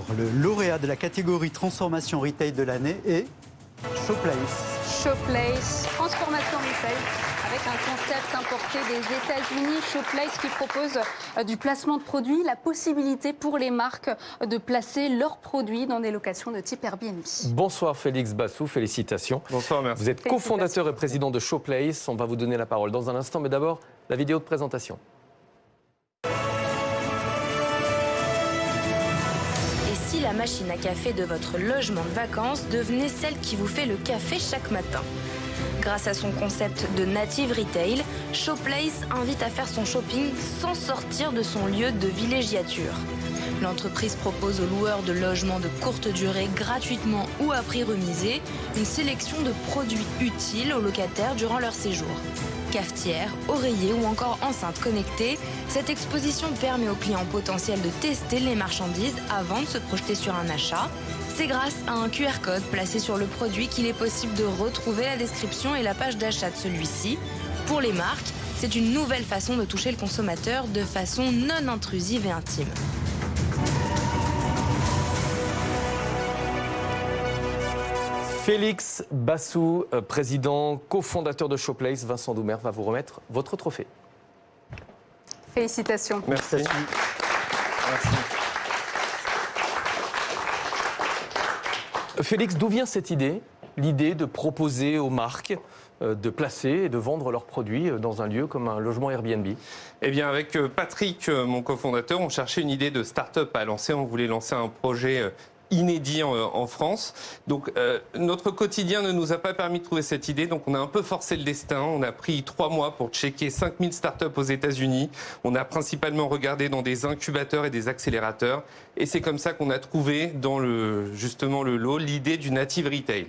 Alors, le lauréat de la catégorie transformation retail de l'année est Showplace. Showplace, transformation retail, avec un concept importé des États-Unis. Showplace qui propose du placement de produits, la possibilité pour les marques de placer leurs produits dans des locations de type Airbnb. Bonsoir Félix Bassou, félicitations. Bonsoir, merci. Vous êtes cofondateur et président de Showplace. On va vous donner la parole dans un instant, mais d'abord, la vidéo de présentation. Si la machine à café de votre logement de vacances devenait celle qui vous fait le café chaque matin. Grâce à son concept de native retail, Showplace invite à faire son shopping sans sortir de son lieu de villégiature. L'entreprise propose aux loueurs de logements de courte durée gratuitement ou à prix remisé une sélection de produits utiles aux locataires durant leur séjour. Cafetière, oreiller ou encore enceinte connectée, cette exposition permet aux clients potentiels de tester les marchandises avant de se projeter sur un achat. C'est grâce à un QR code placé sur le produit qu'il est possible de retrouver la description et la page d'achat de celui-ci. Pour les marques, c'est une nouvelle façon de toucher le consommateur de façon non intrusive et intime. Félix Bassou, président, cofondateur de Showplace. Vincent Doumer va vous remettre votre trophée. Félicitations. Merci. Merci. Félix, d'où vient cette idée? L'idée de proposer aux marques de placer et de vendre leurs produits dans un lieu comme un logement Airbnb? Eh bien, avec Patrick, mon cofondateur, on cherchait une idée de start-up à lancer. On voulait lancer un projet inédit en France. Donc, notre quotidien ne nous a pas permis de trouver cette idée. Donc, on a un peu forcé le destin. On a pris 3 mois pour checker 5000 startups aux États-Unis. On a principalement regardé dans des incubateurs et des accélérateurs. Et c'est comme ça qu'on a trouvé dans justement le lot l'idée du native retail.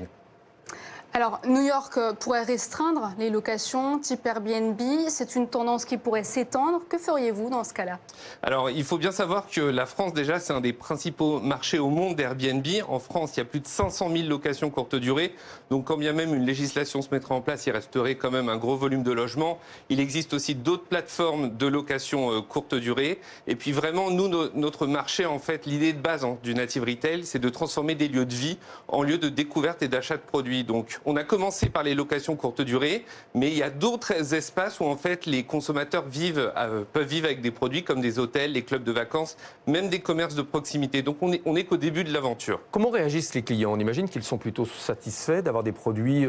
Alors, New York pourrait restreindre les locations type Airbnb. C'est une tendance qui pourrait s'étendre. Que feriez-vous dans ce cas-là? Alors, il faut bien savoir que la France, déjà, c'est un des principaux marchés au monde d'Airbnb. En France, il y a plus de 500 000 locations courte durée. Donc, quand bien même une législation se mettrait en place, il resterait quand même un gros volume de logements. Il existe aussi d'autres plateformes de location courte durée. Et puis, vraiment, nous, notre marché, en fait, l'idée de base du native retail, c'est de transformer des lieux de vie en lieux de découverte et d'achat de produits. Donc, on a commencé par les locations courte durée, mais il y a d'autres espaces où en fait les consommateurs peuvent vivre avec des produits comme des hôtels, les clubs de vacances, même des commerces de proximité. Donc on est qu'au début de l'aventure. Comment réagissent les clients? On imagine qu'ils sont plutôt satisfaits d'avoir des produits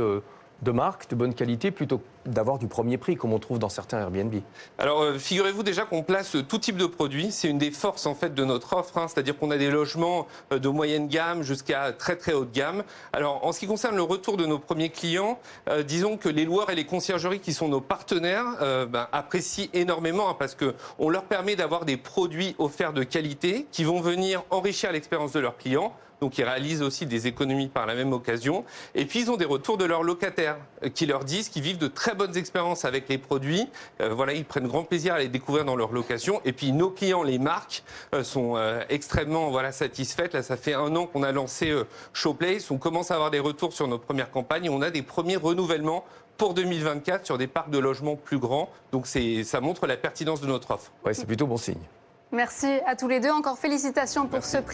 de marque, de bonne qualité, plutôt que d'avoir du premier prix, comme on trouve dans certains Airbnb. Alors, figurez-vous déjà qu'on place tout type de produits. C'est une des forces en fait de notre offre, c'est-à-dire qu'on a des logements de moyenne gamme jusqu'à très très haute gamme. Alors, en ce qui concerne le retour de nos premiers clients, disons que les loueurs et les conciergeries qui sont nos partenaires apprécient énormément parce que on leur permet d'avoir des produits offerts de qualité qui vont venir enrichir l'expérience de leurs clients. Donc, ils réalisent aussi des économies par la même occasion. Et puis, ils ont des retours de leurs locataires qui leur disent qu'ils vivent de très bonnes expériences avec les produits. Ils prennent grand plaisir à les découvrir dans leur location. Et puis, nos clients, les marques, sont extrêmement satisfaites. Là, ça fait 1 an qu'on a lancé Showplace. On commence à avoir des retours sur nos premières campagnes. On a des premiers renouvellements pour 2024 sur des parcs de logements plus grands. Donc, ça montre la pertinence de notre offre. Ouais, c'est plutôt bon signe. Merci à tous les deux. Encore félicitations pour ce prix.